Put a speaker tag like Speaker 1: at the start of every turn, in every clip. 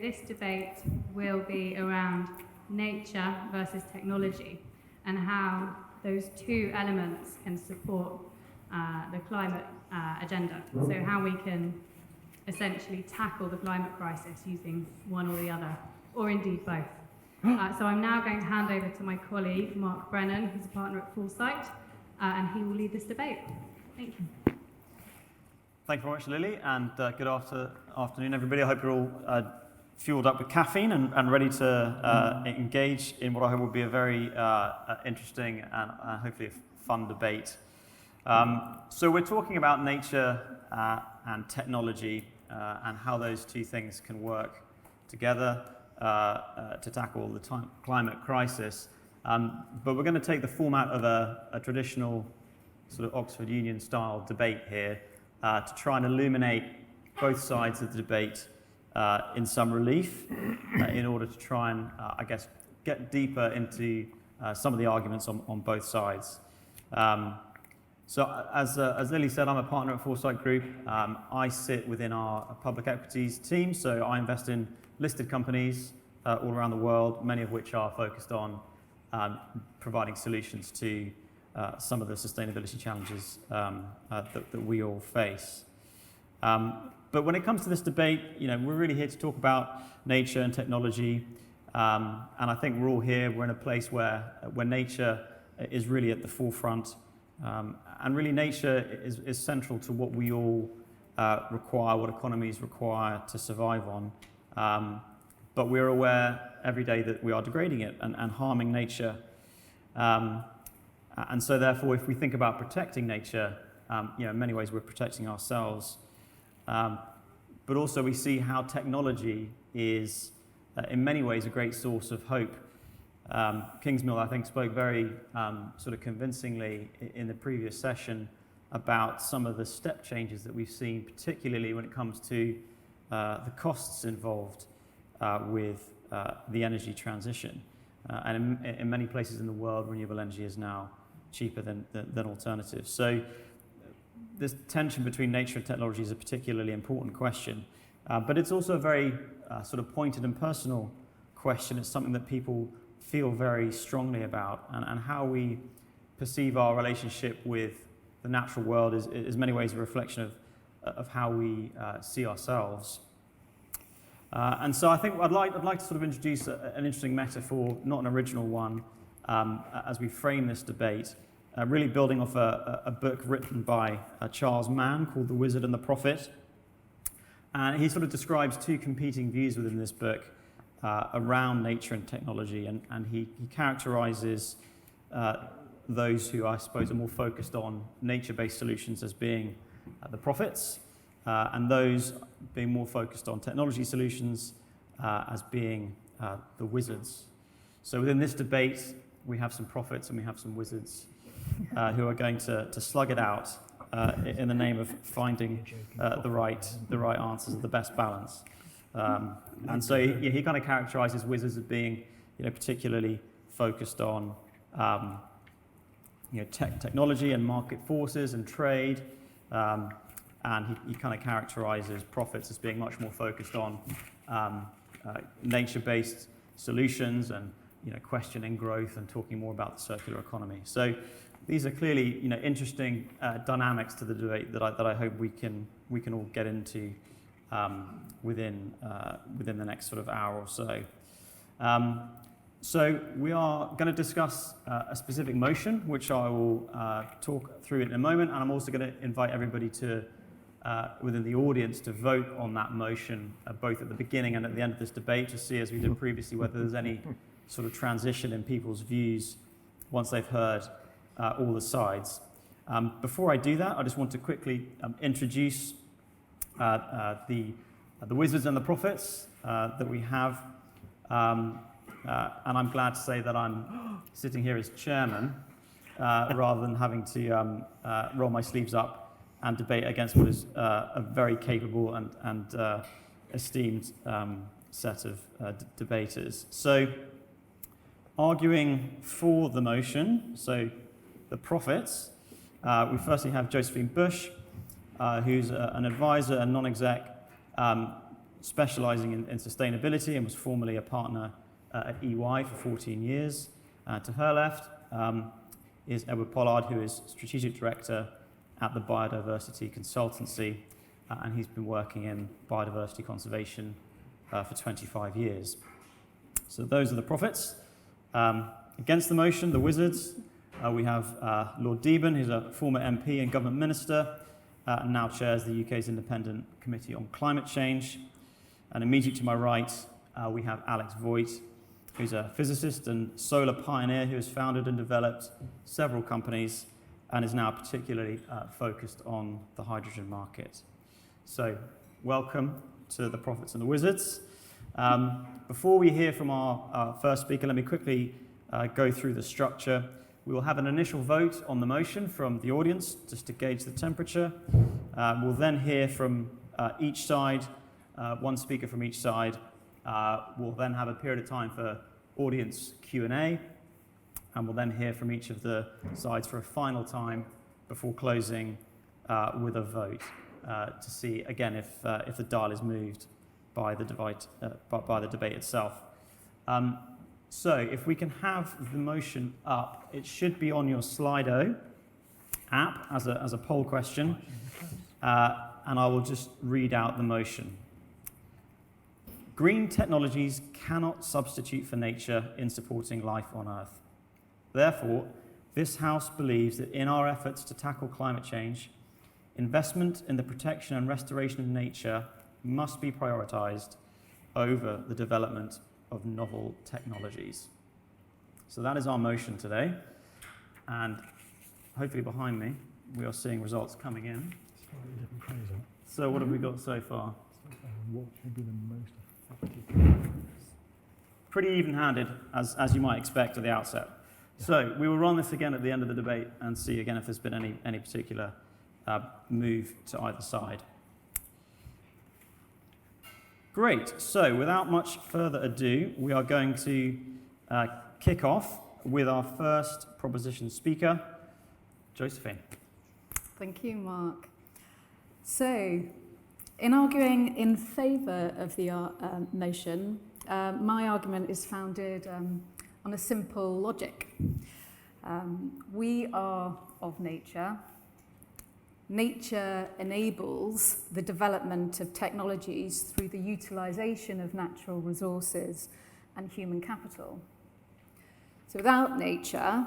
Speaker 1: this debate will be around nature versus technology and how those two elements can support the climate agenda. So how we can essentially tackle the climate crisis using one or the other, or indeed both. So I'm now going to hand over to my colleague, Mark Brennan, who's a partner at Foresight, and he will lead this debate. Thank you.
Speaker 2: Thank you very much, Lily, and good afternoon, everybody. I hope you're all fueled up with caffeine and ready to engage in what I hope will be a very interesting and hopefully fun debate. So we're talking about nature and technology and how those two things can work together to tackle the climate crisis. But we're going to take the format of a traditional sort of Oxford Union style debate here to try and illuminate both sides of the debate in some relief in order to try and, I guess, get deeper into some of the arguments on both sides. So as Lily said, I'm a partner at Foresight Group. I sit within our public equities team, so I invest in listed companies all around the world, many of which are focused on providing solutions to some of the sustainability challenges that we all face. But when it comes to this debate, we're really here to talk about nature and technology, and I think we're all here. We're in a place where nature is really at the forefront, and really nature is central to what we all require, what economies require to survive on. But we're aware every day that we are degrading it and harming nature. And so therefore, if we think about protecting nature, in many ways we're protecting ourselves. But also we see how technology is, in many ways, a great source of hope. Kingsmill, I think, spoke very sort of convincingly in the previous session about some of the step changes that we've seen, particularly when it comes to the costs involved with the energy transition. And in many places in the world, renewable energy is now cheaper than alternatives. So this tension between nature and technology is a particularly important question. But it's also a very sort of pointed and personal question. It's something that people feel very strongly about. And how we perceive our relationship with the natural world is in many ways a reflection of how we see ourselves. And so I think I'd like to sort of introduce an interesting metaphor, not an original one, as we frame this debate, really building off a book written by Charles Mann called The Wizard and the Prophet. And he sort of describes two competing views within this book around nature and technology, and he characterizes those who, I suppose, are more focused on nature-based solutions as being the prophets, and those being more focused on technology solutions as being the wizards. So within this debate, we have some prophets and we have some wizards who are going to slug it out in the name of finding the right answers, the best balance. And so he kind of characterizes wizards as being particularly focused on technology and market forces and trade. And he kind of characterizes prophets as being much more focused on nature-based solutions and questioning growth and talking more about the circular economy. So these are clearly interesting dynamics to the debate that I hope we can all get into within the next sort of hour or so. So we are going to discuss a specific motion, which I will talk through in a moment, and I'm also going to invite everybody to within the audience to vote on that motion, both at the beginning and at the end of this debate, to see, as we did previously, whether there's any sort of transition in people's views once they've heard all the sides. Before I do that, I just want to quickly introduce the wizards and the prophets that we have. And I'm glad to say that I'm sitting here as chairman rather than having to roll my sleeves up and debate against what is a very capable and esteemed set of debaters. So, arguing for the motion, so the prophets, we firstly have Josephine Bush, who's an advisor and non-exec specialising in sustainability and was formerly a partner at EY for 14 years. To her left is Edward Pollard, who is Strategic Director at the Biodiversity Consultancy, and he's been working in biodiversity conservation for 25 years. So those are the prophets. Against the motion, the wizards, we have Lord Deben, who's a former MP and government minister, and now chairs the UK's Independent Committee on Climate Change. And immediately to my right, we have Alex Voigt, who's a physicist and solar pioneer who has founded and developed several companies and is now particularly focused on the hydrogen market. So, welcome to the Prophets and the Wizards. Before we hear from our first speaker, let me quickly go through the structure. We will have an initial vote on the motion from the audience, just to gauge the temperature. We'll then hear from each side, one speaker from each side. We'll then have a period of time for audience Q&A, and we'll then hear from each of the sides for a final time before closing with a vote to see, again, if the dial is moved by the debate itself. So if we can have the motion up, it should be on your Slido app as a poll question, and I will just read out the motion. Green technologies cannot substitute for nature in supporting life on Earth. Therefore, this House believes that in our efforts to tackle climate change, investment in the protection and restoration of nature must be prioritised over the development of novel technologies. So that is our motion today, and hopefully behind me we are seeing results coming in. So what have we got so far?
Speaker 3: What would be the most effective?
Speaker 2: Pretty even-handed, as you might expect at the outset. So we will run this again at the end of the debate and see again if there's been any particular move to either side. Great, so without much further ado, we are going to kick off with our first proposition speaker, Josephine.
Speaker 4: Thank you, Mark. So, in arguing in favour of the motion, my argument is founded on a simple logic. We are of nature. Nature enables the development of technologies through the utilisation of natural resources and human capital. So without nature,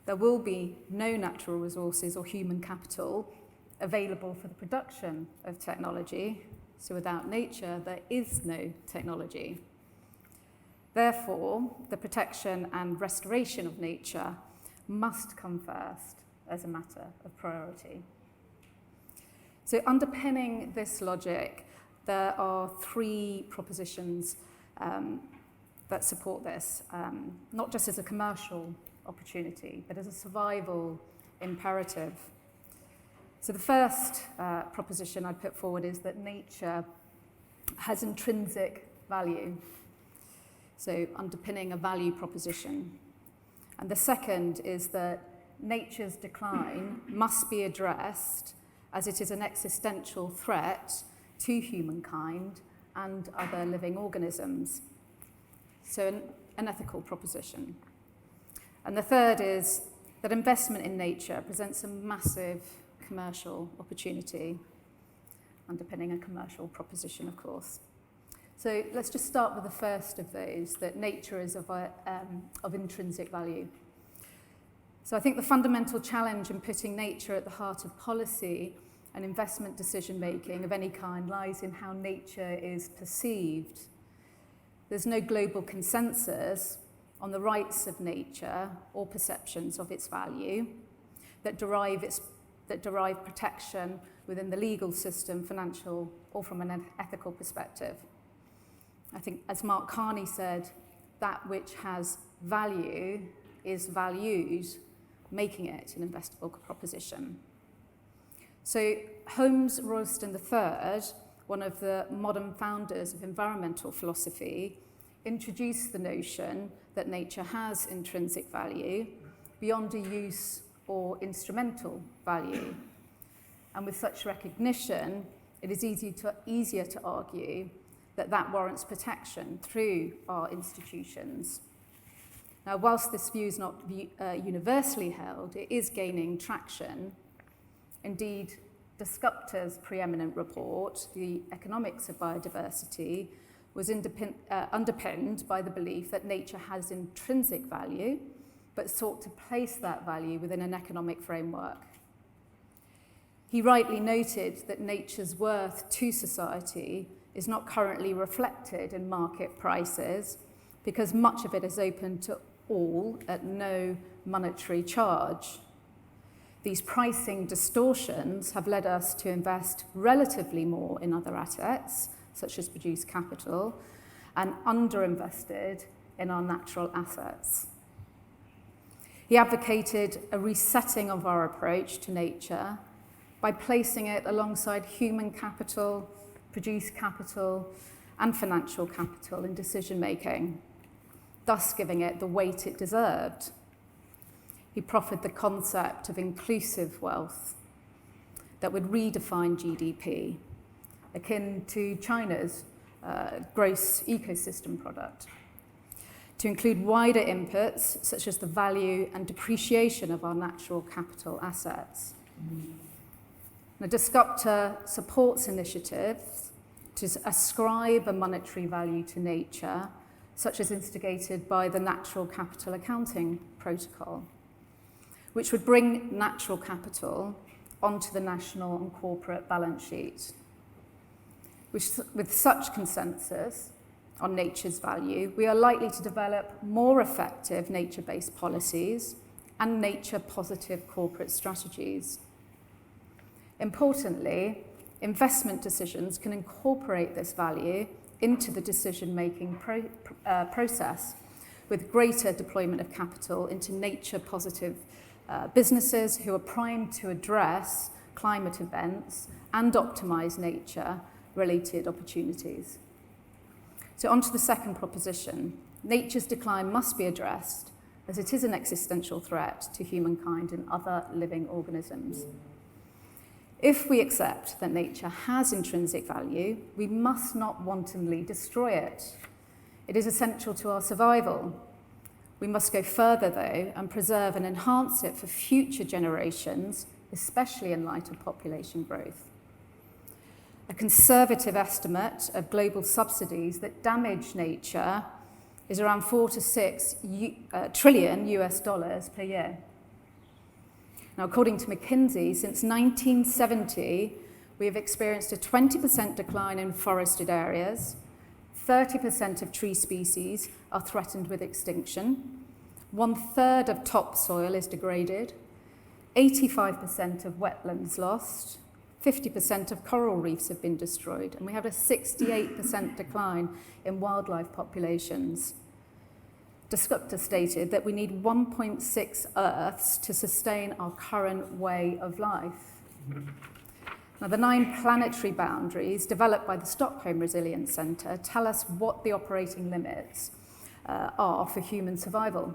Speaker 4: there will be no natural resources or human capital available for the production of technology. So without nature, there is no technology. Therefore, the protection and restoration of nature must come first as a matter of priority. So underpinning this logic, there are three propositions that support this, not just as a commercial opportunity, but as a survival imperative. So the first proposition I'd put forward is that nature has intrinsic value, so underpinning a value proposition. And the second is that nature's decline must be addressed as it is an existential threat to humankind and other living organisms. So an ethical proposition. And the third is that investment in nature presents a massive commercial opportunity, underpinning a commercial proposition, of course. So let's just start with the first of those, that nature is of intrinsic value. So I think the fundamental challenge in putting nature at the heart of policy and investment decision-making of any kind lies in how nature is perceived. There's no global consensus on the rights of nature or perceptions of its value that derive protection within the legal system, financial, or from an ethical perspective. I think, as Mark Carney said, that which has value is valued, making it an investable proposition. So Holmes Royston III, one of the modern founders of environmental philosophy, introduced the notion that nature has intrinsic value beyond a use or instrumental value. And with such recognition, it is easier to argue that warrants protection through our institutions. Now, whilst this view is not universally held, it is gaining traction. Indeed, Descupta's preeminent report, The Economics of Biodiversity, was underpinned by the belief that nature has intrinsic value, but sought to place that value within an economic framework. He rightly noted that nature's worth to society is not currently reflected in market prices because much of it is open to all at no monetary charge. These pricing distortions have led us to invest relatively more in other assets, such as produced capital, and underinvested in our natural assets. He advocated a resetting of our approach to nature by placing it alongside human capital, produced capital, and financial capital in decision-making, thus giving it the weight it deserved. He proffered the concept of inclusive wealth that would redefine GDP, akin to China's gross ecosystem product, to include wider inputs such as the value and depreciation of our natural capital assets. Now, Descupta supports initiatives to ascribe a monetary value to nature, such as instigated by the Natural Capital Accounting Protocol, which would bring natural capital onto the national and corporate balance sheet. With such consensus on nature's value, we are likely to develop more effective nature-based policies and nature-positive corporate strategies. Importantly, investment decisions can incorporate this value into the decision-making process with greater deployment of capital into nature-positive businesses who are primed to address climate events and optimize nature-related opportunities. So on to the second proposition. Nature's decline must be addressed as it is an existential threat to humankind and other living organisms. If we accept that nature has intrinsic value, we must not wantonly destroy it. It is essential to our survival. We must go further, though, and preserve and enhance it for future generations, especially in light of population growth. A conservative estimate of global subsidies that damage nature is around 4 to 6 trillion US dollars per year. Now, according to McKinsey, since 1970, we have experienced a 20% decline in forested areas, 30% of tree species are threatened with extinction, 1/3 of topsoil is degraded, 85% of wetlands lost, 50% of coral reefs have been destroyed, and we have a 68% decline in wildlife populations. Descupta stated that we need 1.6 Earths to sustain our current way of life. Now, the 9 planetary boundaries developed by the Stockholm Resilience Centre tell us what the operating limits are for human survival.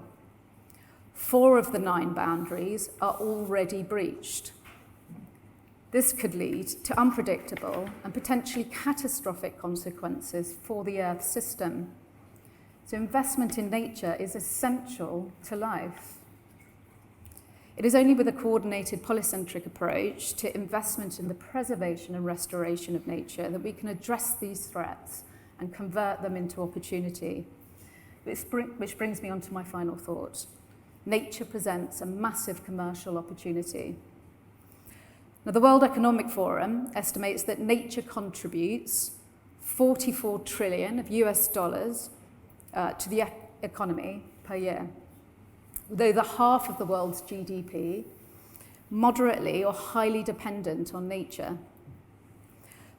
Speaker 4: 4 of the 9 boundaries are already breached. This could lead to unpredictable and potentially catastrophic consequences for the Earth system. So investment in nature is essential to life. It is only with a coordinated polycentric approach to investment in the preservation and restoration of nature that we can address these threats and convert them into opportunity. Which brings me on to my final thought. Nature presents a massive commercial opportunity. Now, the World Economic Forum estimates that nature contributes 44 trillion of US dollars to the economy per year, with over half of the world's GDP moderately or highly dependent on nature.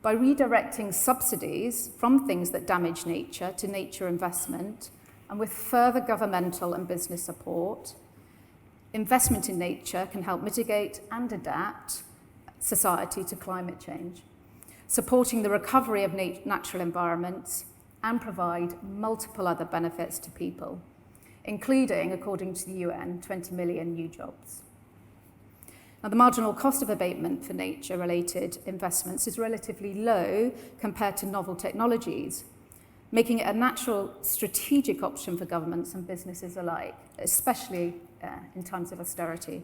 Speaker 4: By redirecting subsidies from things that damage nature to nature investment, and with further governmental and business support, investment in nature can help mitigate and adapt society to climate change, supporting the recovery of natural environments and provide multiple other benefits to people, including, according to the UN, 20 million new jobs. Now, the marginal cost of abatement for nature-related investments is relatively low compared to novel technologies, making it a natural strategic option for governments and businesses alike, especially in times of austerity.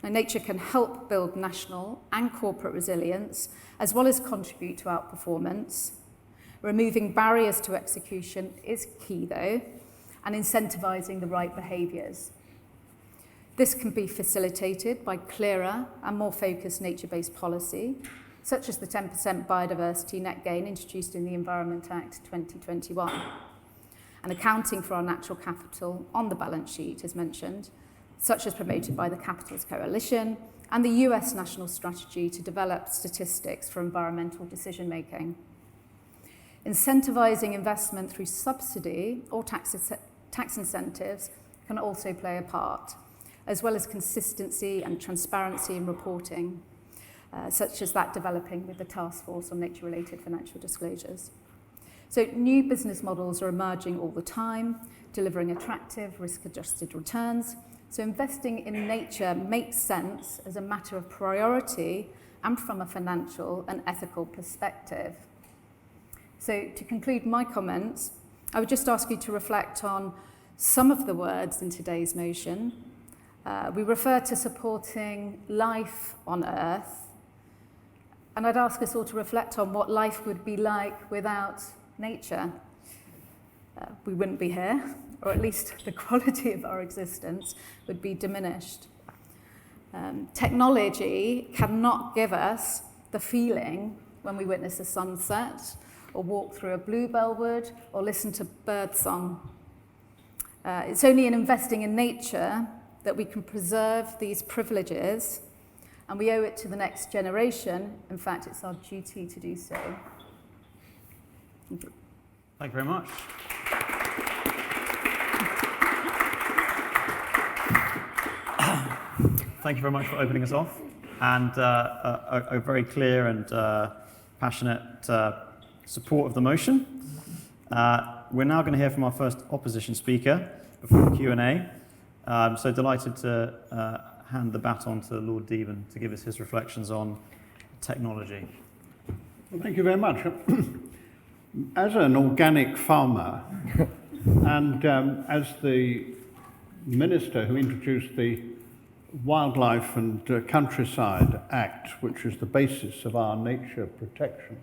Speaker 4: Now, nature can help build national and corporate resilience, as well as contribute to outperformance. Removing barriers to execution is key, though, and incentivising the right behaviours. This can be facilitated by clearer and more focused nature-based policy, such as the 10% biodiversity net gain introduced in the Environment Act 2021, and accounting for our natural capital on the balance sheet, as mentioned, such as promoted by the Capitals Coalition and the US National Strategy to develop statistics for environmental decision-making. Incentivising investment through subsidy or tax incentives can also play a part, as well as consistency and transparency in reporting, such as that developing with the Task Force on Nature-Related Financial Disclosures. So new business models are emerging all the time, delivering attractive risk-adjusted returns. So investing in nature makes sense as a matter of priority and from a financial and ethical perspective. So to conclude my comments, I would just ask you to reflect on some of the words in today's motion. We refer to supporting life on Earth, and I'd ask us all to reflect on what life would be like without nature. We wouldn't be here, or at least the quality of our existence would be diminished. Technology cannot give us the feeling when we witness a sunset, or walk through a bluebell wood, or listen to birdsong. It's only in investing in nature that we can preserve these privileges, and we owe it to the next generation. In fact, it's our duty to do so. Thank you.
Speaker 2: Thank you very much. Thank you very much for opening us off, and a very clear and passionate support of the motion. We're now going to hear from our first opposition speaker before the Q&A. So delighted to hand the baton to Lord Deben to give us his reflections on technology.
Speaker 5: Well, thank you very much. As an organic farmer and as the minister who introduced the Wildlife and Countryside Act, which is the basis of our nature protection,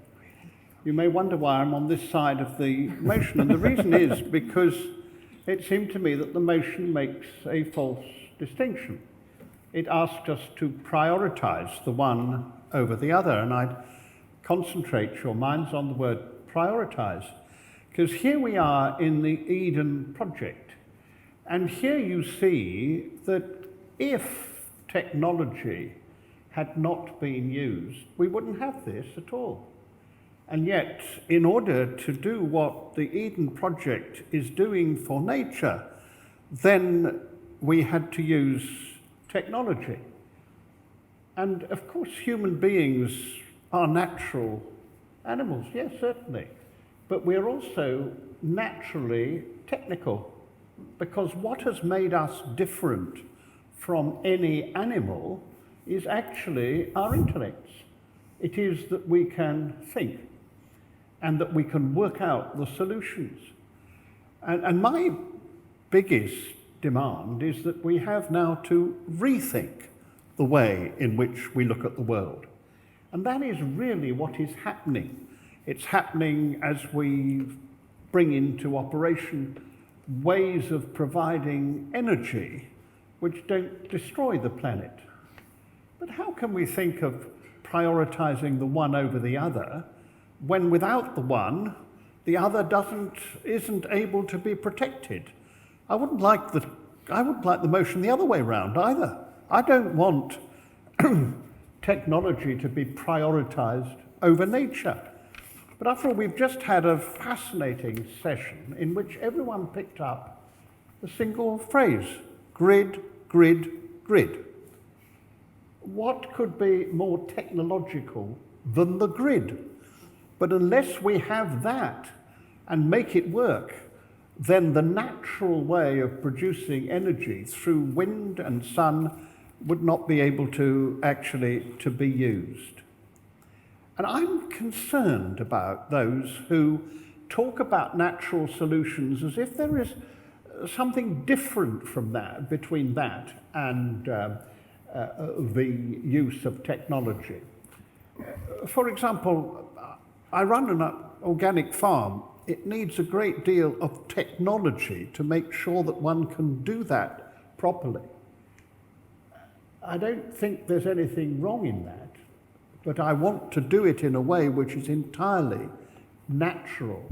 Speaker 5: you may wonder why I'm on this side of the motion. And the reason is because it seemed to me that the motion makes a false distinction. It asked us to prioritise the one over the other, and I'd concentrate your minds on the word prioritise, because here we are in the Eden project, and here you see that if technology had not been used, we wouldn't have this at all. And yet, in order to do what the Eden project is doing for nature, then we had to use technology. And of course, human beings are natural animals, yes, certainly. But we're also naturally technical, because what has made us different from any animal is actually our intellects. It is that we can think and that we can work out the solutions. And my biggest demand is that we have now to rethink the way in which we look at the world. And that is really what is happening. It's happening as we bring into operation ways of providing energy which don't destroy the planet. But how can we think of prioritizing the one over the other when without the one, the other isn't able to be protected? I wouldn't like the motion the other way round either. I don't want technology to be prioritized over nature. But after all, we've just had a fascinating session in which everyone picked up a single phrase: grid, grid, grid. What could be more technological than the grid? But unless we have that and make it work, then the natural way of producing energy through wind and sun would not be able to be used. And I'm concerned about those who talk about natural solutions as if there is something different from that, between that and the use of technology. For example, I run an organic farm. It needs a great deal of technology to make sure that one can do that properly. I don't think there's anything wrong in that, but I want to do it in a way which is entirely natural.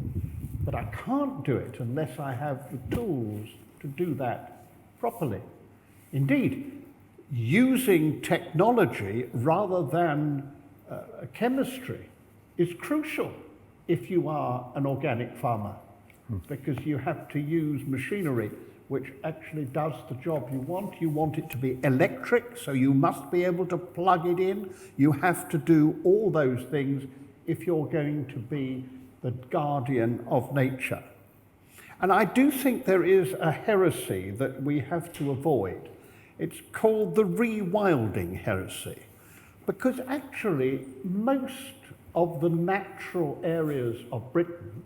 Speaker 5: But I can't do it unless I have the tools to do that properly. Indeed, using technology rather than chemistry is crucial if you are an organic farmer, because you have to use machinery which actually does the job you want. You want it to be electric, so you must be able to plug it in. You have to do all those things if you're going to be the guardian of nature. And I do think there is a heresy that we have to avoid. It's called the rewilding heresy, because actually most of the natural areas of Britain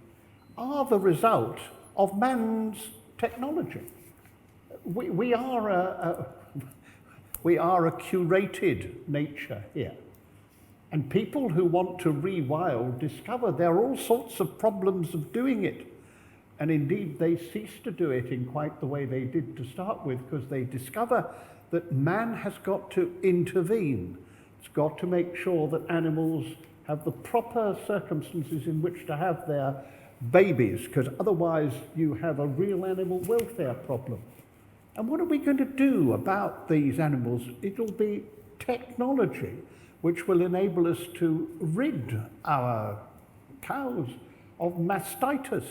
Speaker 5: are the result of man's technology. We are a curated nature here. And people who want to rewild discover there are all sorts of problems of doing it. And indeed, they cease to do it in quite the way they did to start with, because they discover that man has got to intervene. It's got to make sure that animals have the proper circumstances in which to have their babies, because otherwise you have a real animal welfare problem. And what are we going to do about these animals? It'll be technology which will enable us to rid our cows of mastitis.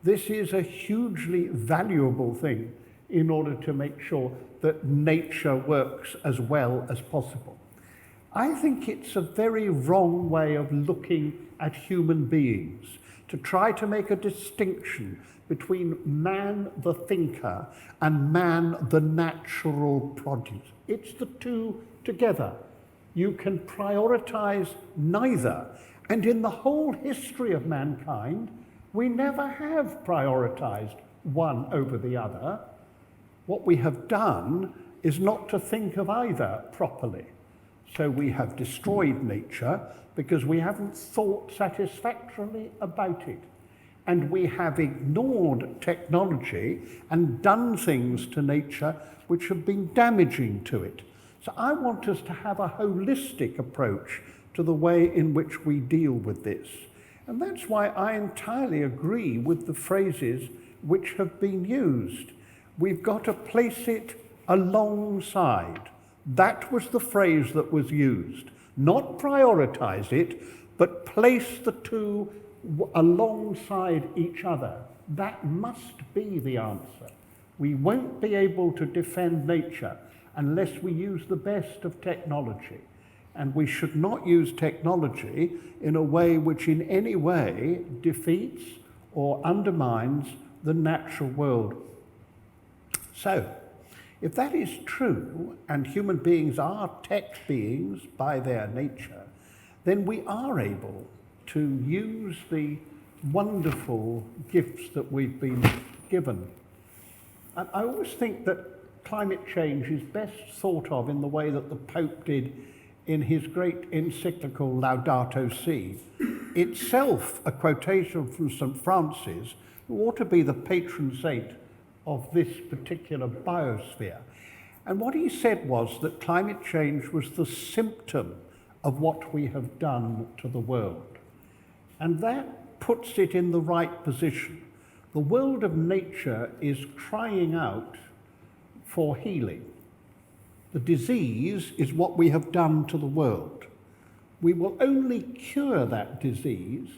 Speaker 5: This is a hugely valuable thing in order to make sure that nature works as well as possible. I think it's a very wrong way of looking at human beings, to try to make a distinction between man the thinker and man the natural produce. It's the two together. You can prioritize neither. And in the whole history of mankind, we never have prioritized one over the other. What we have done is not to think of either properly. So we have destroyed nature because we haven't thought satisfactorily about it. And we have ignored technology and done things to nature which have been damaging to it. So I want us to have a holistic approach to the way in which we deal with this. And that's why I entirely agree with the phrases which have been used. We've got to place it alongside. That was the phrase that was used. Not prioritize it, but place the two alongside each other. That must be the answer. We won't be able to defend nature unless we use the best of technology. And we should not use technology in a way which in any way defeats or undermines the natural world. So, if that is true, and human beings are tech beings by their nature, then we are able to use the wonderful gifts that we've been given. And I always think that climate change is best thought of in the way that the Pope did in his great encyclical Laudato Si, itself a quotation from St. Francis, who ought to be the patron saint of this particular biosphere. And what he said was that climate change was the symptom of what we have done to the world. And that puts it in the right position. The world of nature is crying out for healing. The disease is what we have done to the world. We will only cure that disease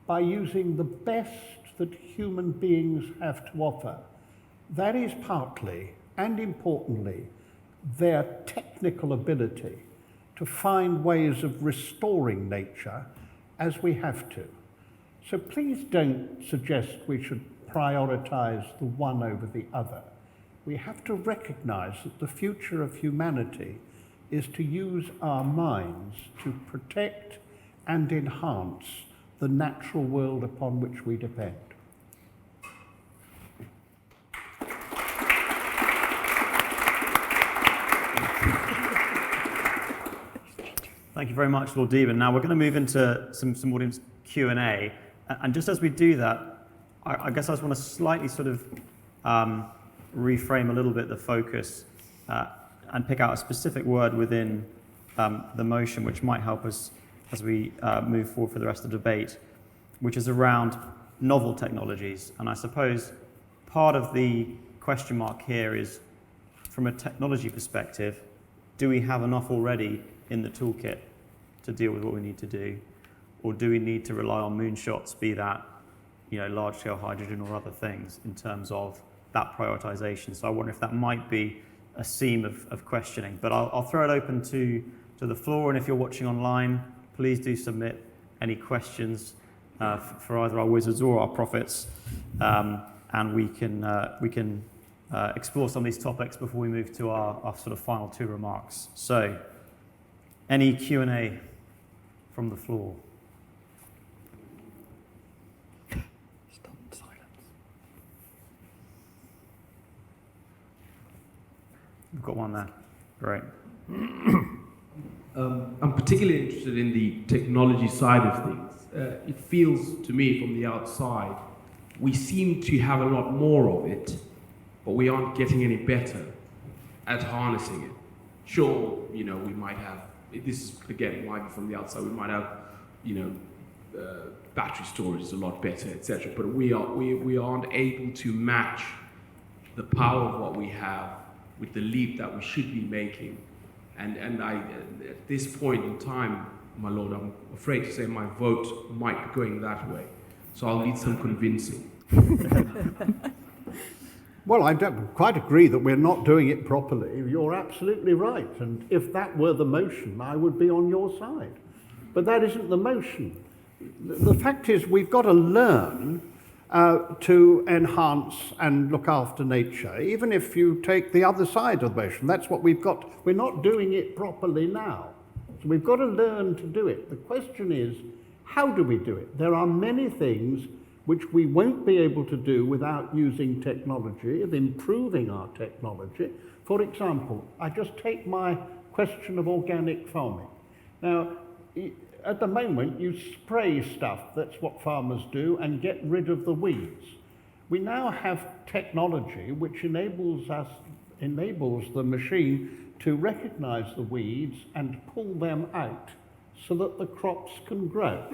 Speaker 5: by using the best that human beings have to offer. That is partly, and importantly, their technical ability to find ways of restoring nature as we have to. So please don't suggest we should prioritize the one over the other. We have to recognize that the future of humanity is to use our minds to protect and enhance the natural world upon which we depend.
Speaker 2: Thank you very much, Lord Deben. Now we're going to move into some audience Q&A. And just as we do that, I guess I just want to slightly sort of reframe a little bit the focus and pick out a specific word within the motion which might help us as we move forward for the rest of the debate, which is around novel technologies. And I suppose part of the question mark here is, from a technology perspective, do we have enough already in the toolkit to deal with what we need to do? Or do we need to rely on moonshots, be that large-scale hydrogen or other things, in terms of that prioritization? So I wonder if that might be a seam of questioning. But I'll throw it open to the floor, and if you're watching online, please do submit any questions for either our wizards or our prophets, and we can explore some of these topics before we move to our sort of final two remarks. So, any Q&A from the floor?
Speaker 3: Stunned silence.
Speaker 2: We've got one there. Great.
Speaker 6: I'm particularly interested in the technology side of things. It feels to me from the outside, we seem to have a lot more of it, but we aren't getting any better at harnessing it. Sure, we might have, this is, again, it might be from the outside, we might have, battery storage is a lot better, etc. But we aren't able to match the power of what we have with the leap that we should be making. And I, at this point in time, my Lord, I'm afraid to say my vote might be going that way. So I'll need some convincing.
Speaker 5: Well, I don't quite agree that we're not doing it properly. You're absolutely right. And if that were the motion, I would be on your side. But that isn't the motion. The fact is, we've got to learn to enhance and look after nature, even if you take the other side of the motion. That's what we've got. We're not doing it properly now. So we've got to learn to do it. The question is, how do we do it? There are many things which we won't be able to do without using technology, of improving our technology. For example, I just take my question of organic farming. Now, at the moment, you spray stuff, that's what farmers do, and get rid of the weeds. We now have technology which enables the machine to recognize the weeds and pull them out so that the crops can grow.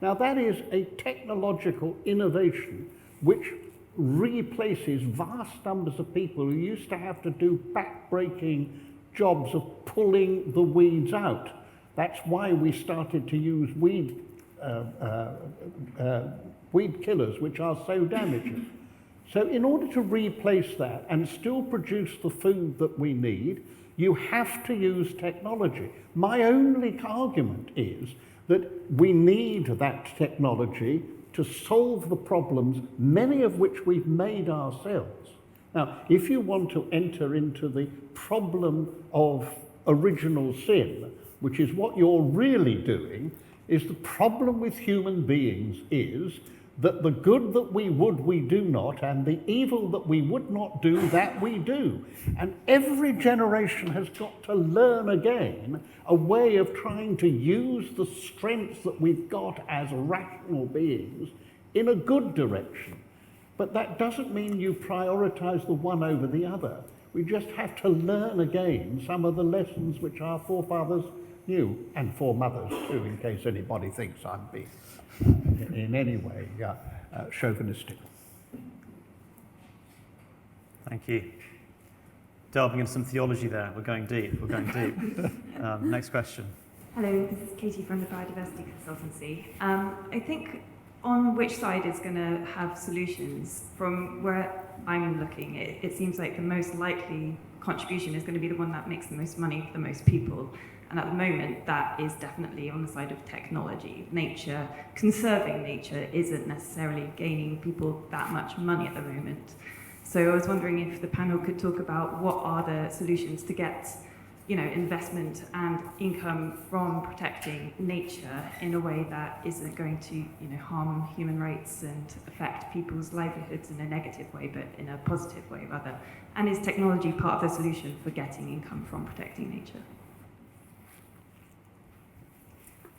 Speaker 5: Now, that is a technological innovation which replaces vast numbers of people who used to have to do back-breaking jobs of pulling the weeds out. That's why we started to use weed killers, which are so damaging. So in order to replace that and still produce the food that we need, you have to use technology. My only argument is that we need that technology to solve the problems, many of which we've made ourselves. Now, if you want to enter into the problem of original sin, which is what you're really doing, is the problem with human beings is that the good that we would, we do not, and the evil that we would not do, that we do. And every generation has got to learn again a way of trying to use the strengths that we've got as rational beings in a good direction. But that doesn't mean you prioritize the one over the other. We just have to learn again some of the lessons which our forefathers knew, and foremothers too, in case anybody thinks I'm being in any way chauvinistic.
Speaker 2: Thank you. Delving into some theology there. We're going deep. Next question.
Speaker 7: Hello, this is Katie from the Biodiversity Consultancy. I think on which side is going to have solutions, from where I'm looking, it seems like the most likely contribution is going to be the one that makes the most money for the most people. And at the moment, that is definitely on the side of technology. Nature, conserving nature isn't necessarily gaining people that much money at the moment. So I was wondering if the panel could talk about what are the solutions to get investment and income from protecting nature in a way that isn't going to, harm human rights and affect people's livelihoods in a negative way, but in a positive way rather? And is technology part of the solution for getting income from protecting nature?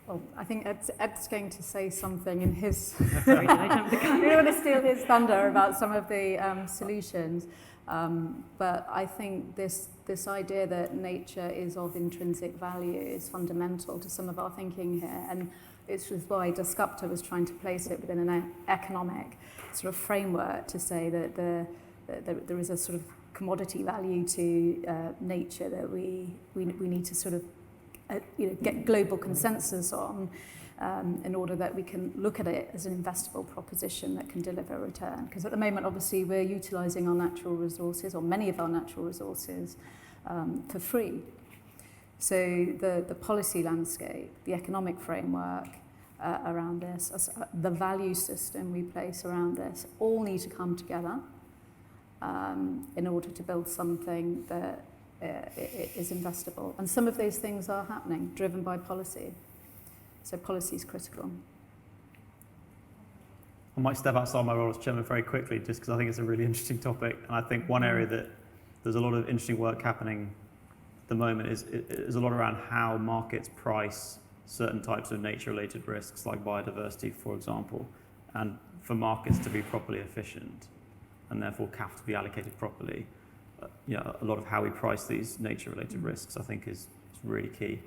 Speaker 4: Well, I think Ed's going to say something in his...
Speaker 7: Sorry, did I jump the gun?
Speaker 4: We don't want to steal his thunder about some of the solutions. But I think this idea that nature is of intrinsic value is fundamental to some of our thinking here. And it's why Dasgupta was trying to place it within an economic sort of framework to say that there is a sort of commodity value to nature that we need to sort of get global consensus on in order that we can look at it as an investable proposition that can deliver a return. Because at the moment, obviously, we're utilising our natural resources, or many of our natural resources, for free. So the policy landscape, the economic framework around this, the value system we place around this, all need to come together in order to build something that is investable. And some of those things are happening, driven by policy. So policy is critical.
Speaker 2: I might step outside my role as chairman very quickly, just because I think it's a really interesting topic. And I think one area that there's a lot of interesting work happening at the moment is a lot around how markets price certain types of nature-related risks, like biodiversity, for example, and for markets to be properly efficient, and therefore capital to be allocated properly. A lot of how we price these nature-related risks, I think, is really key.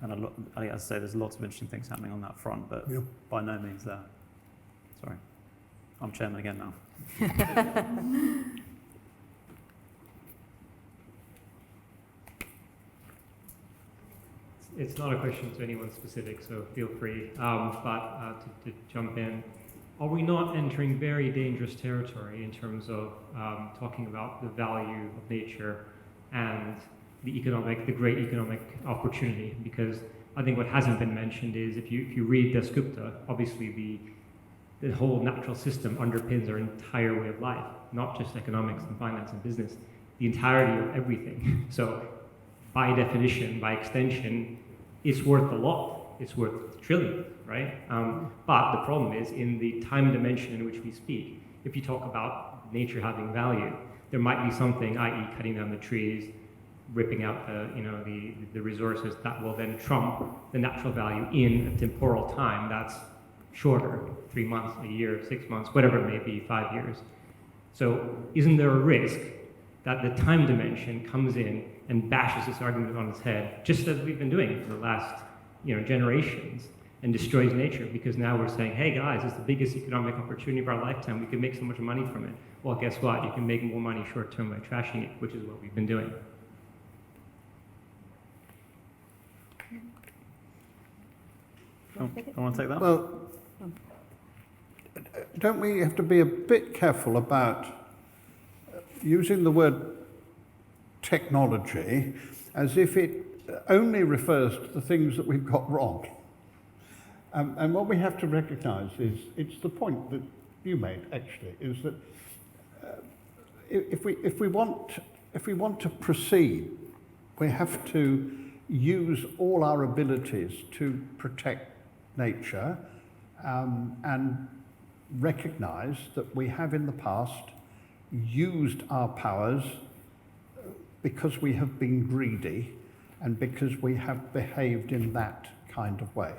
Speaker 2: And I think, as I say, there's lots of interesting things happening on that front, but by no means there. Sorry. I'm chairman again now.
Speaker 8: It's not a question to anyone specific, so feel free. But to jump in, are we not entering very dangerous territory in terms of talking about the value of nature and the great economic opportunity? Because I think what hasn't been mentioned is if you read Dasgupta, obviously the whole natural system underpins our entire way of life, not just economics and finance and business, the entirety of everything. So by definition, by extension, it's worth a lot. It's worth trillions, right? But the problem is in the time dimension in which we speak, if you talk about nature having value, there might be something, i.e. cutting down the trees, ripping out the resources that will then trump the natural value in a temporal time that's shorter, 3 months, a year, 6 months, whatever it may be, 5 years. So isn't there a risk that the time dimension comes in and bashes this argument on its head, just as we've been doing for the last generations, and destroys nature? Because now we're saying, hey guys, it's the biggest economic opportunity of our lifetime, we can make so much money from it. Well, guess what? You can make more money short term by trashing it, which is what we've been doing.
Speaker 2: I want to take that?
Speaker 5: Well, don't we have to be a bit careful about using the word technology as if it only refers to the things that we've got wrong? And what we have to recognise is, it's the point that you made actually, is that if we want to proceed, we have to use all our abilities to protect nature and recognise that we have in the past used our powers because we have been greedy and because we have behaved in that kind of way.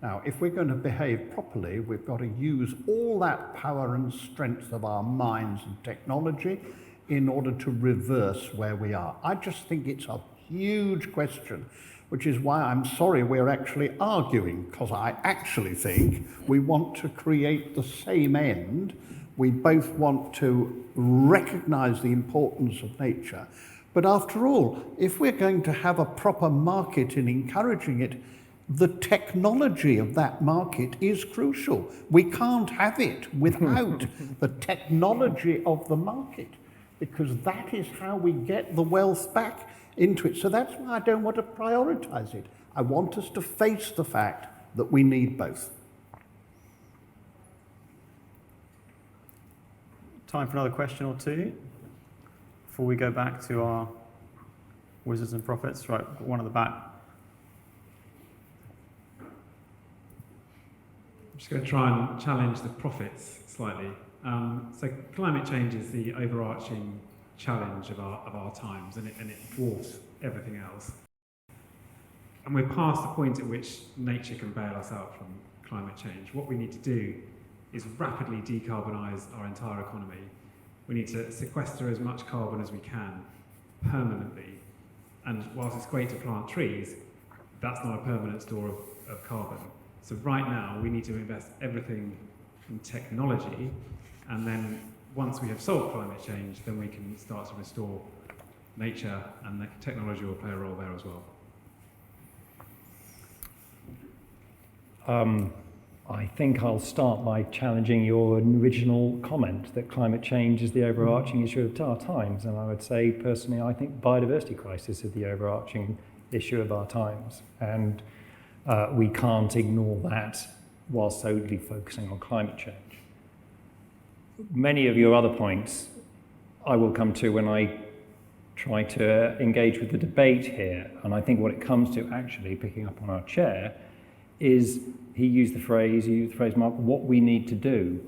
Speaker 5: Now, if we're going to behave properly, we've got to use all that power and strength of our minds and technology in order to reverse where we are. I just think it's a huge question, which is why I'm sorry we're actually arguing, because I actually think we want to create the same end. We both want to recognise the importance of nature. But after all, if we're going to have a proper market in encouraging it, the technology of that market is crucial. We can't have it without the technology of the market, because that is how we get the wealth back into it. So that's why I don't want to prioritise it. I want us to face the fact that we need both. Time
Speaker 2: for another question or two before we go back to our wizards and prophets, right? One at the back.
Speaker 9: I'm just going to try and challenge the prophets slightly. So climate change is the overarching challenge of our times, and it dwarfs everything else. And we're past the point at which nature can bail us out from climate change. What we need to do is rapidly decarbonise our entire economy. We need to sequester as much carbon as we can permanently. And whilst it's great to plant trees, that's not a permanent store of carbon. So right now, we need to invest everything in technology, and then once we have solved climate change, then we can start to restore nature, and the technology will play a role there as well.
Speaker 10: I think I'll start by challenging your original comment that climate change is the overarching issue of our times, and I would say personally I think biodiversity crisis is the overarching issue of our times, and we can't ignore that while solely focusing on climate change. Many of your other points I will come to when I try to engage with the debate here, and I think what it comes to, actually picking up on our chair, is you used the phrase, Mark, what we need to do.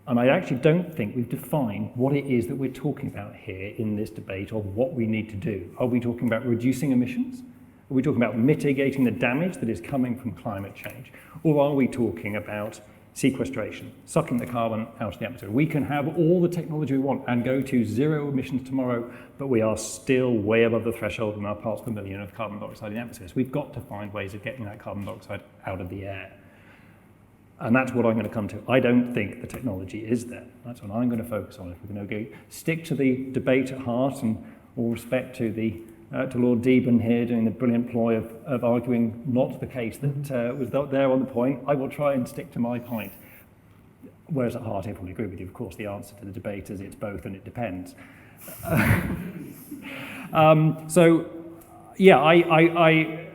Speaker 10: And I actually don't think we've defined what it is that we're talking about here in this debate of what we need to do. Are we talking about reducing emissions? Are we talking about mitigating the damage that is coming from climate change? Or are we talking about sequestration, sucking the carbon out of the atmosphere? We can have all the technology we want and go to zero emissions tomorrow, but we are still way above the threshold in our parts per million of carbon dioxide in the atmosphere. So we've got to find ways of getting that carbon dioxide out of the air. And that's what I'm going to come to. I don't think the technology is there. That's what I'm going to focus on. If we're going to stick to the debate at heart, and all respect to to Lord Deben here doing the brilliant ploy of arguing not the case that was there on the point, I will try and stick to my point. Whereas at heart, I fully agree with you. Of course, the answer to the debate is it's both and it depends. So, yeah, I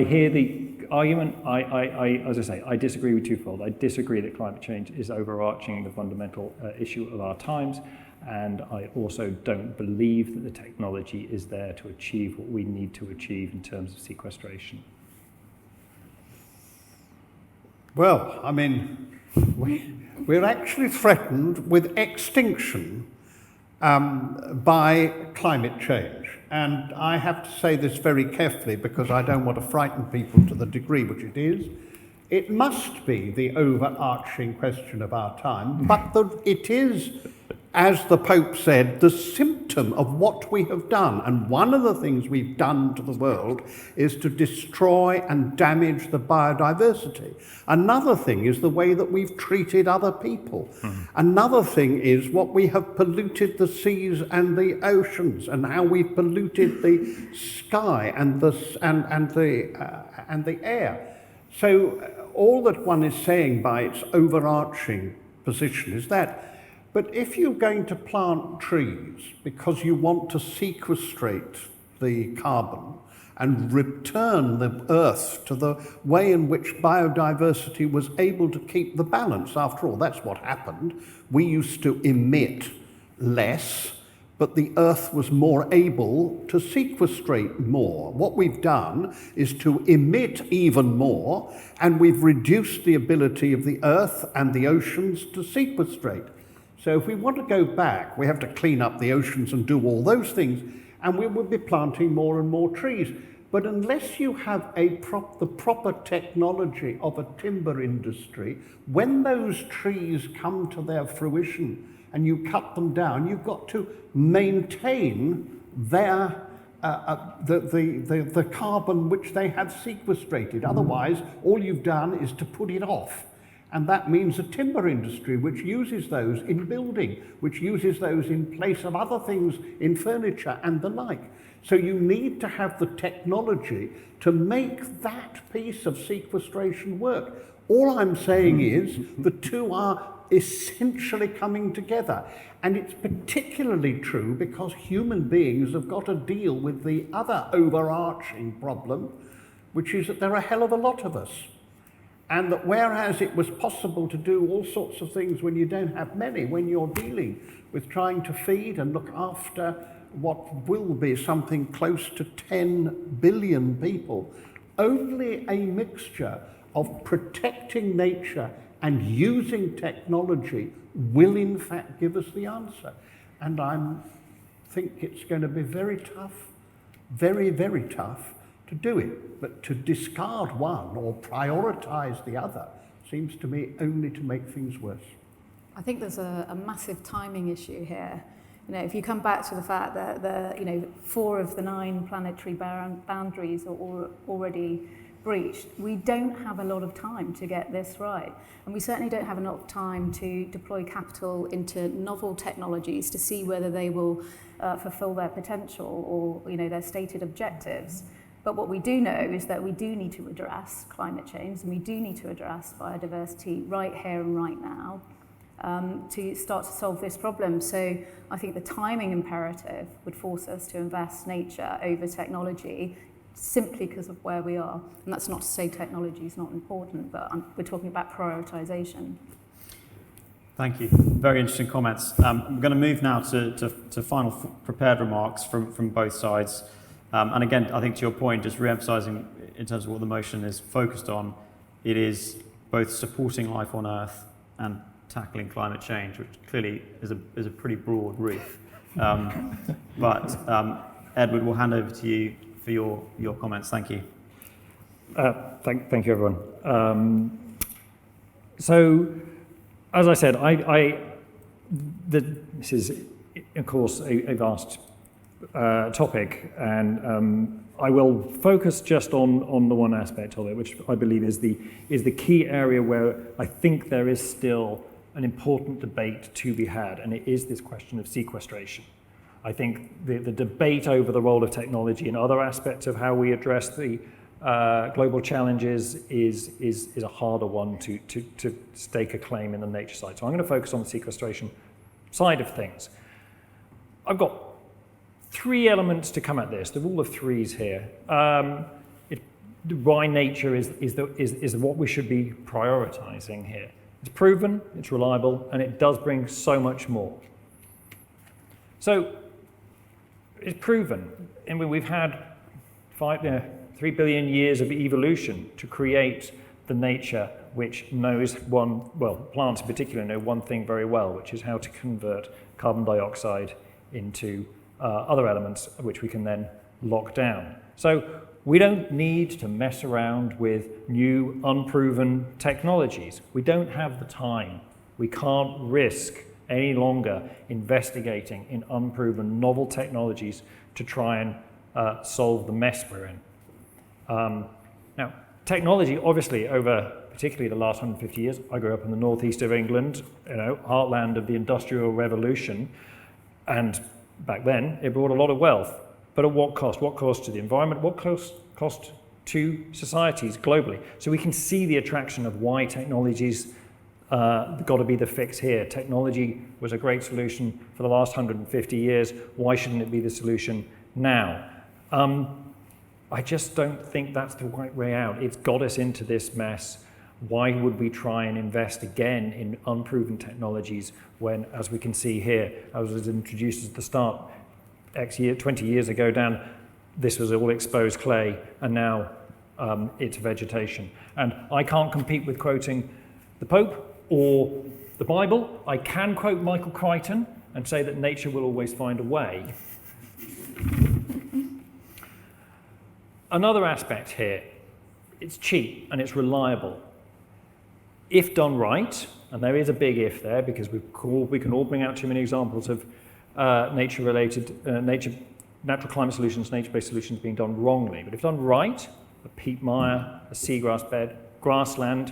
Speaker 10: hear the argument. As I say, I disagree with twofold. I disagree that climate change is overarching the fundamental issue of our times, and I also don't believe that the technology is there to achieve what we need to achieve in terms of sequestration.
Speaker 5: Well, I mean, we're actually threatened with extinction by climate change. And I have to say this very carefully because I don't want to frighten people to the degree which it is. It must be the overarching question of our time, but it is, as the Pope said, the symptom of what we have done. And one of the things we've done to the world is to destroy and damage the biodiversity. Another thing is the way that we've treated other people. Another thing is what we have polluted the seas and the oceans, and how we've polluted the sky and the air. So all that one is saying by its overarching position is that. But if you're going to plant trees because you want to sequestrate the carbon and return the earth to the way in which biodiversity was able to keep the balance, after all, that's what happened. We used to emit less, but the earth was more able to sequestrate more. What we've done is to emit even more, and we've reduced the ability of the earth and the oceans to sequestrate. So if we want to go back, we have to clean up the oceans and do all those things, and we will be planting more and more trees. But unless you have the proper technology of a timber industry, when those trees come to their fruition and you cut them down, you've got to maintain their the carbon which they have sequestrated. Otherwise, all you've done is to put it off. And that means a timber industry which uses those in building, which uses those in place of other things in furniture and the like. So you need to have the technology to make that piece of sequestration work. All I'm saying is the two are essentially coming together. And it's particularly true because human beings have got to deal with the other overarching problem, which is that there are a hell of a lot of us. And that whereas it was possible to do all sorts of things when you don't have many, when you're dealing with trying to feed and look after what will be something close to 10 billion people. Only a mixture of protecting nature and using technology will in fact give us the answer. And I think it's going to be very tough, very, very tough to do it. But to discard one or prioritise the other seems to me only to make things worse.
Speaker 4: I think there's a massive timing issue here. You know, if you come back to the fact that 4 of the 9 planetary boundaries are already breached, we don't have a lot of time to get this right. And we certainly don't have enough time to deploy capital into novel technologies to see whether they will fulfill their potential or their stated objectives. But what we do know is that we do need to address climate change and we do need to address biodiversity right here and right now to start to solve this problem. So I think the timing imperative would force us to invest nature over technology simply because of where we are. And that's not to say technology is not important, but we're talking about prioritisation.
Speaker 2: Thank you. Very interesting comments. I'm going to move now to final prepared remarks from both sides. And again, I think to your point, just re-emphasising in terms of what the motion is focused on, it is both supporting life on Earth and tackling climate change, which clearly is a pretty broad roof. But Edward, we'll hand over to you for your comments. Thank you.
Speaker 10: Thank you, everyone. So, as I said, this is, of course, a vast topic, and I will focus just on the one aspect of it, which I believe is the key area where I think there is still an important debate to be had, and it is this question of sequestration. I think the debate over the role of technology and other aspects of how we address the global challenges is a harder one to stake a claim in the nature side. So I'm going to focus on the sequestration side of things. I've got 3 elements to come at this, the rule of 3s here. Why nature is what we should be prioritizing here. It's proven, it's reliable, and it does bring so much more. So it's proven. I mean, we've had 3 billion years of evolution to create the nature which knows plants in particular know one thing very well, which is how to convert carbon dioxide into other elements which we can then lock down. So we don't need to mess around with new, unproven technologies. We don't have the time. We can't risk any longer investigating in unproven novel technologies to try and solve the mess we're in. Now, technology, obviously, over particularly the last 150 years, I grew up in the northeast of England, heartland of the Industrial Revolution, and back then, it brought a lot of wealth. But at what cost? What cost to the environment? What cost to societies globally? So we can see the attraction of why technology's got to be the fix here. Technology was a great solution for the last 150 years. Why shouldn't it be the solution now? I just don't think that's the right way out. It's got us into this mess. Why would we try and invest again in unproven technologies when, as we can see here, as was introduced at the start, 20 years ago, Dan, this was all exposed clay, and now it's vegetation. And I can't compete with quoting the Pope or the Bible. I can quote Michael Crichton and say that nature will always find a way. Another aspect here, it's cheap and it's reliable. If done right, and there is a big if there, because we can all bring out too many examples of nature-related, natural climate solutions, nature-based solutions being done wrongly. But if done right, a peat mire, a seagrass bed, grassland,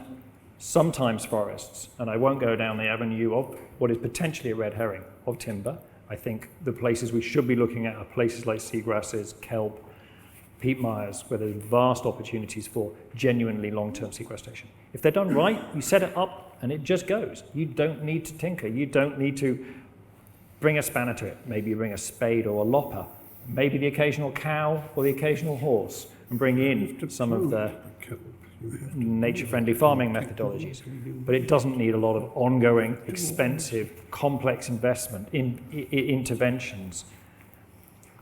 Speaker 10: sometimes forests, and I won't go down the avenue of what is potentially a red herring of timber. I think the places we should be looking at are places like seagrasses, kelp, peat mires, where there's vast opportunities for genuinely long-term sequestration. If they're done right, you set it up and it just goes. You don't need to tinker. You don't need to bring a spanner to it. Maybe you bring a spade or a lopper, maybe the occasional cow or the occasional horse, and bring in some of the nature-friendly farming methodologies. But it doesn't need a lot of ongoing, expensive, complex investment in interventions.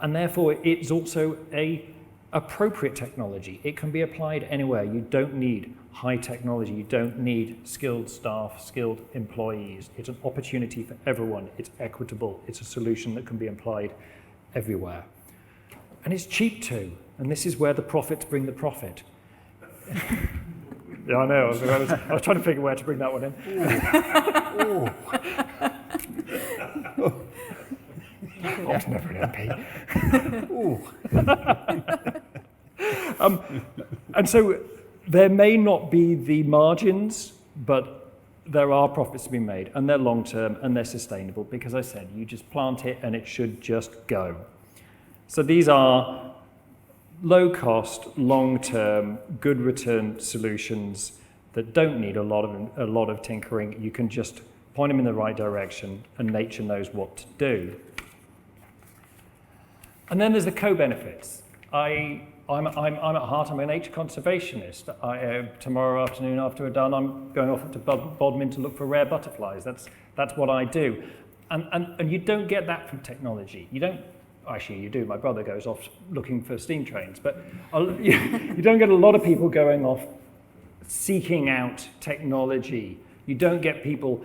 Speaker 10: And therefore, it's also a appropriate technology. It can be applied anywhere. You don't need high technology. You don't need skilled staff, skilled employees. It's an opportunity for everyone. It's equitable. It's a solution that can be applied everywhere. And it's cheap too. And this is where the profits bring the profit. Yeah, I know. I was trying to figure where to bring that one in. I was never an MP. And so there may not be the margins, but there are profits to be made, and they're long-term and they're sustainable because I said you just plant it and it should just go. So these are low-cost, long-term, good return solutions that don't need a lot of tinkering. You can just point them in the right direction, and nature knows what to do. And then there's the co-benefits. I'm at heart, I'm a nature conservationist. Tomorrow afternoon after we're done, I'm going off to Bodmin to look for rare butterflies. That's what I do. And you don't get that from technology. You don't, actually you do, my brother goes off looking for steam trains, but you don't get a lot of people going off seeking out technology. You don't get people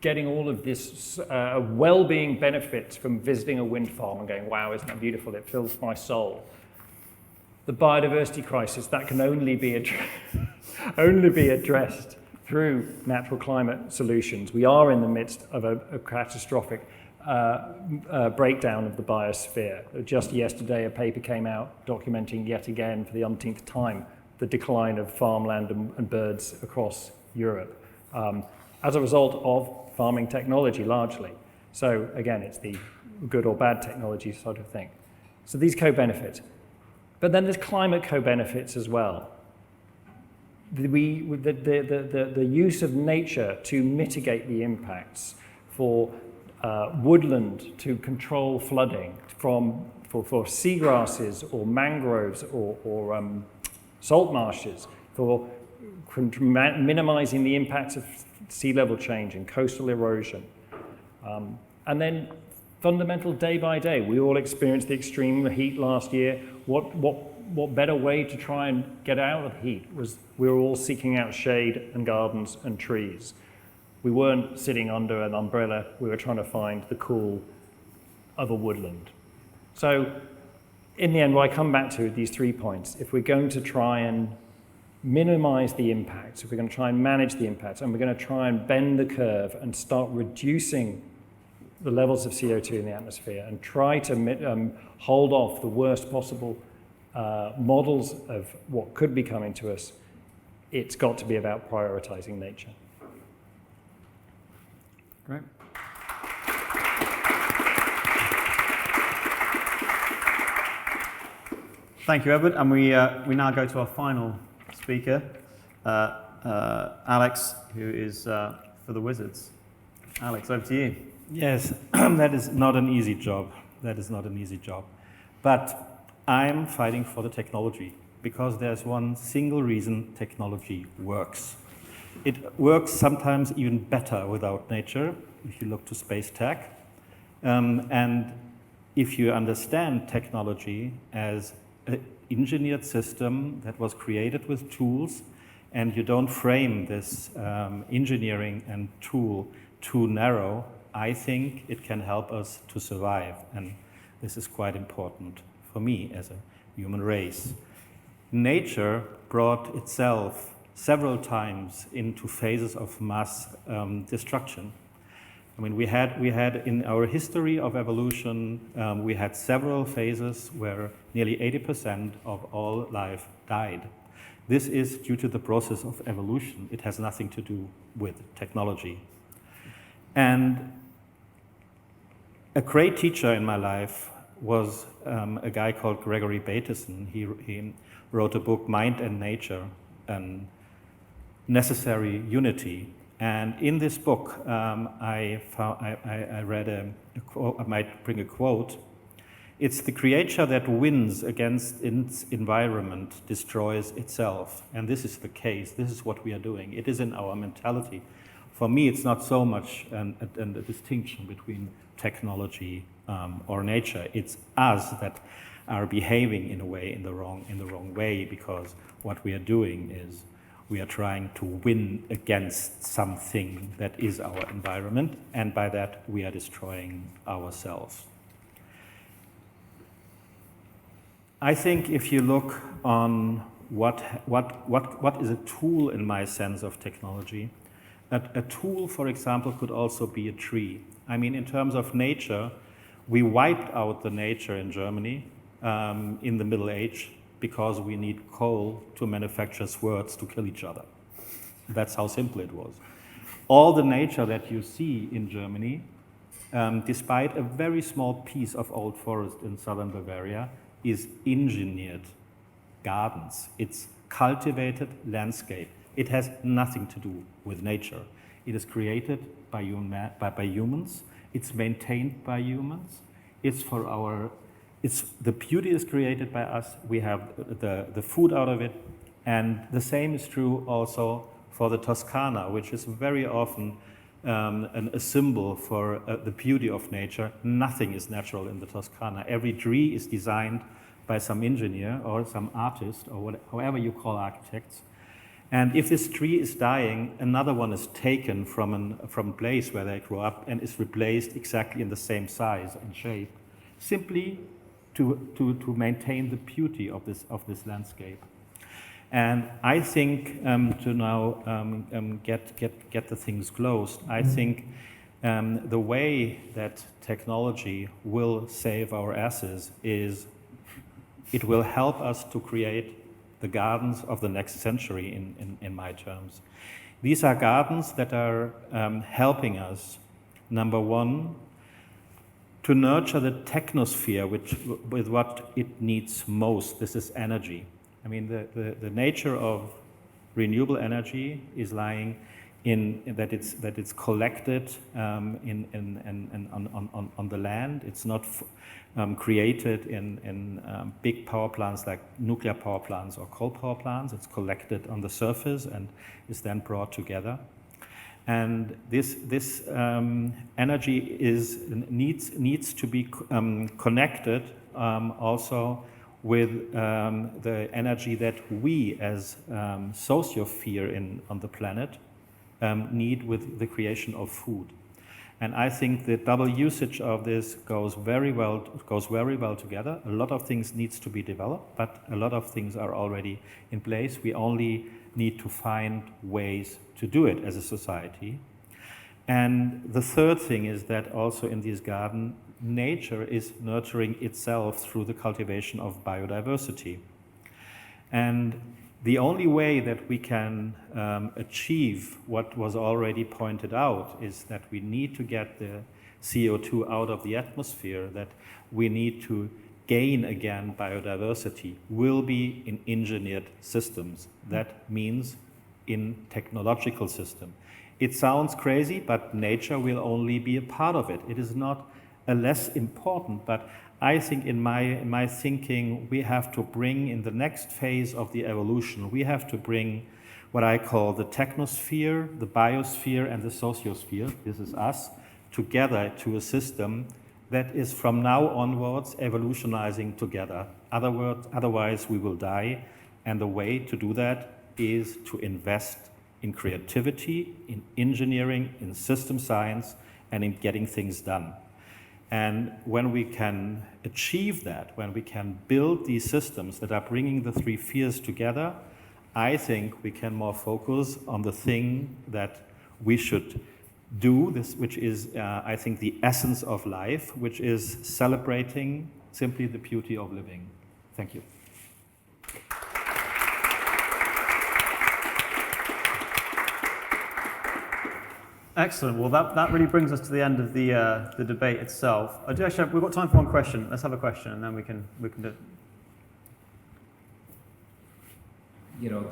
Speaker 10: getting all of this well-being benefits from visiting a wind farm and going, wow, isn't that beautiful? It fills my soul. The biodiversity crisis, that can only be addressed through natural climate solutions. We are in the midst of a catastrophic breakdown of the biosphere. Just yesterday, a paper came out documenting yet again for the umpteenth time the decline of farmland and birds across Europe as a result of farming technology largely. So again, it's the good or bad technology sort of thing. So these co-benefits. But then there's climate co-benefits as well. The use of nature to mitigate the impacts, for woodland to control flooding, for seagrasses or mangroves or salt marshes, for minimizing the impacts of sea level change and coastal erosion. And then fundamental day by day. We all experienced the extreme heat last year. What better way to try and get out of the heat was we were all seeking out shade and gardens and trees. We weren't sitting under an umbrella. We were trying to find the cool of a woodland. So in the end, what I come back to these 3 points, if we're going to try and minimize the impacts, if we're going to try and manage the impacts, and we're going to try and bend the curve and start reducing the levels of CO2 in the atmosphere and try to hold off the worst possible models of what could be coming to us, it's got to be about prioritizing nature.
Speaker 2: Great. Thank you, Edward. And we now go to our final speaker, Alex, who is for the Wizards. Alex, over to you.
Speaker 11: Yes, that is not an easy job. But I'm fighting for the technology because there's one single reason technology works. It works sometimes even better without nature, if you look to space tech. And if you understand technology as an engineered system that was created with tools, and you don't frame this engineering and tool too narrow, I think it can help us to survive. And this is quite important for me as a human race. Nature brought itself several times into phases of mass destruction. I mean, we had in our history of evolution, we had several phases where nearly 80% of all life died. This is due to the process of evolution. It has nothing to do with technology. And a great teacher in my life was a guy called Gregory Bateson. He wrote a book, Mind and Nature, Necessary Unity. And in this book, I read a quote. I might bring a quote. It's the creature that wins against its environment destroys itself. And this is the case. This is what we are doing. It is in our mentality. For me, it's not so much a distinction between technology or nature. It's us that are behaving in a way in the wrong way, because what we are doing is we are trying to win against something that is our environment, and by that we are destroying ourselves. I think if you look on what is a tool in my sense of technology, a tool, for example, could also be a tree. I mean, in terms of nature, we wiped out the nature in Germany in the Middle Age because we need coal to manufacture swords to kill each other. That's how simple it was. All the nature that you see in Germany, despite a very small piece of old forest in southern Bavaria, is engineered gardens. It's cultivated landscape. It has nothing to do with nature. It is created by humans. It's maintained by humans. The beauty is created by us. We have the food out of it. And the same is true also for the Toscana, which is very often a symbol for the beauty of nature. Nothing is natural in the Toscana. Every tree is designed by some engineer or some artist or however you call architects. And if this tree is dying, another one is taken from a place where they grew up and is replaced exactly in the same size and shape, simply to maintain the beauty of this landscape. And I think to now get the things closed, I think the way that technology will save our asses is it will help us to create the gardens of the next century in my terms. These are gardens that are helping us, number one, to nurture the technosphere with what it needs most. This is energy. I mean, the nature of renewable energy is lying in that it's collected on the land. It's not created in big power plants like nuclear power plants or coal power plants. It's collected on the surface and is then brought together. And this energy needs to be connected also with the energy that we as sociosphere on the planet need with the creation of food. And I think the double usage of this goes very well together. A lot of things needs to be developed, but a lot of things are already in place. We only need to find ways to do it as a society. And the third thing is that also in this garden, nature is nurturing itself through the cultivation of biodiversity. And the only way that we can achieve what was already pointed out is that we need to get the CO2 out of the atmosphere, that we need to gain again biodiversity, will be in engineered systems. That means in technological system. It sounds crazy, but nature will only be a part of it. It is not a less important, but I think in my thinking, we have to bring in the next phase of the evolution, we have to bring what I call the technosphere, the biosphere, and the sociosphere, this is us, together to a system that is from now onwards evolutionizing together. Otherwise we will die, and the way to do that is to invest in creativity, in engineering, in system science, and in getting things done. And when we can achieve that, when we can build these systems that are bringing the three spheres together, I think we can more focus on the thing that we should do, which is, I think, the essence of life, which is celebrating simply the beauty of living. Thank you.
Speaker 2: Excellent. Well, that really brings us to the end of the debate itself. Actually, we've got time for one question. Let's have a question, and then we can do it.
Speaker 12: You know,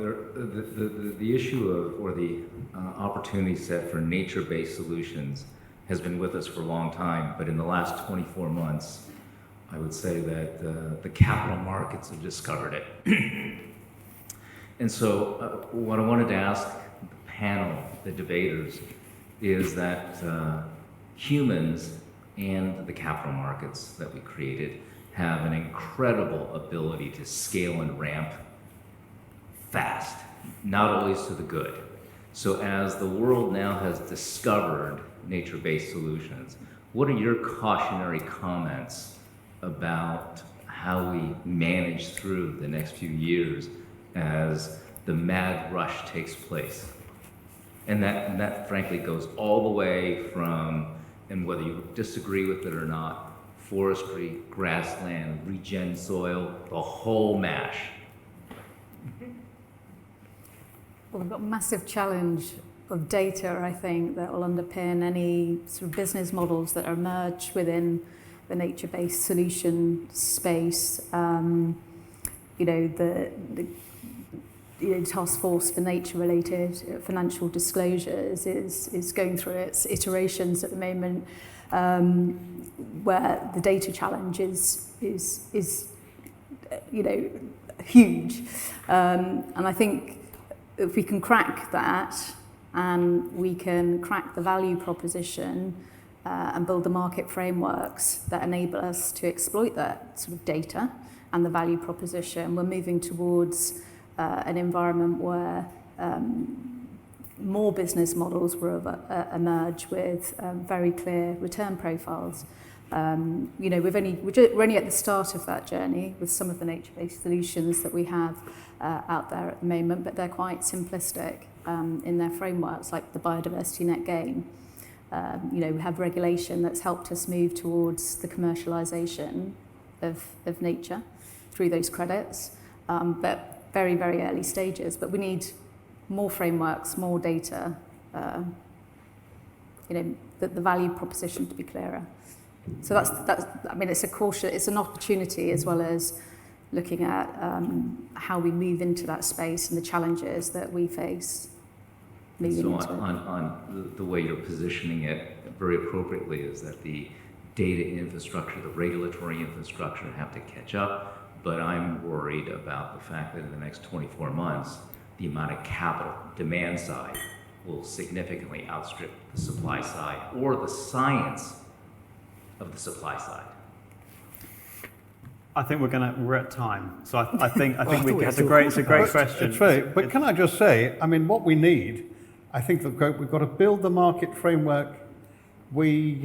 Speaker 12: the issue of, or the opportunity set for nature-based solutions has been with us for a long time, but in the last 24 months, I would say that the capital markets have discovered it. And so what I wanted to ask the panel, the debaters, is that humans and the capital markets that we created have an incredible ability to scale and ramp fast, not always to the good. So as the world now has discovered nature-based solutions, what are your cautionary comments about how we manage through the next few years as the mad rush takes place? And that frankly goes all the way from, and whether you disagree with it or not, forestry, grassland, regen soil, the whole mash.
Speaker 4: Well, we've got a massive challenge of data, I think, that will underpin any sort of business models that emerge within the nature-based solution space. The Task Force for Nature-related Financial Disclosures is going through its iterations at the moment, where the data challenge is huge, and I think if we can crack that, and we can crack the value proposition and build the market frameworks that enable us to exploit that sort of data and the value proposition, we're moving towards an environment where more business models will emerge with very clear return profiles. We're only at the start of that journey with some of the nature-based solutions that we have out there at the moment, but they're quite simplistic in their frameworks, like the biodiversity net gain. We have regulation that's helped us move towards the commercialisation of nature through those credits, but very, very early stages. But we need more frameworks, more data, the value proposition to be clearer. So that's. I mean, it's an opportunity as well as looking at how we move into that space and the challenges that we face.
Speaker 12: So on the way you're positioning it very appropriately is that the data infrastructure, the regulatory infrastructure have to catch up, but I'm worried about the fact that in the next 24 months, the amount of capital, demand side, will significantly outstrip the supply side or the science of the supply side.
Speaker 2: I think we're at time. So I think it's a great question.
Speaker 5: It's right. But can I just say, I mean, what we need, I think we've got to build the market framework. We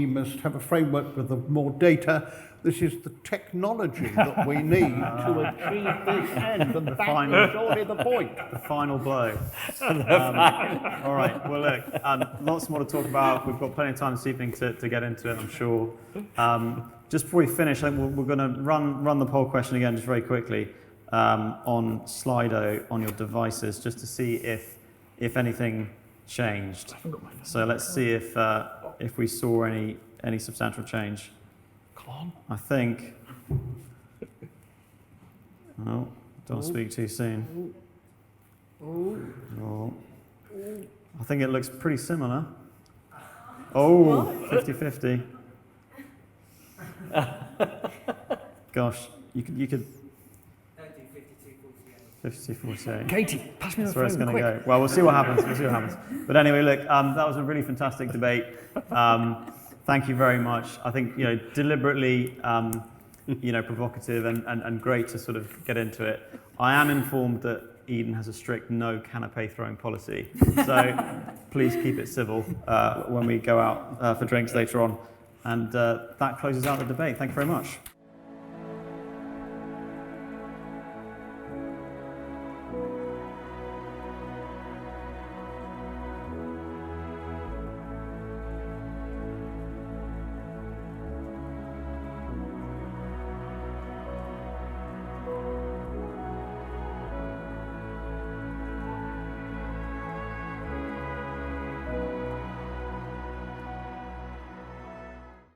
Speaker 5: must have a framework with more data. This is the technology that we need to achieve this end, and that is surely the point.
Speaker 2: The final blow. All right. Well, look, lots more to talk about. We've got plenty of time this evening to get into it, I'm sure. Just before we finish, we're going to run the poll question again just very quickly on Slido on your devices, just to see if anything changed. So let's see if we saw any substantial change. I think. Oh, don't speak too soon. Oh. I think it looks pretty similar. Oh, 50-50. Gosh, you could. 52-48.
Speaker 3: Katie, pass me the phone.
Speaker 2: That's where it's going to go. Well, we'll see what happens. But anyway, look, that was a really fantastic debate. Thank you very much. I think deliberately, provocative and great to sort of get into it. I am informed that Eden has a strict no canapé throwing policy, so please keep it civil when we go out for drinks later on. And that closes out the debate. Thank you very much.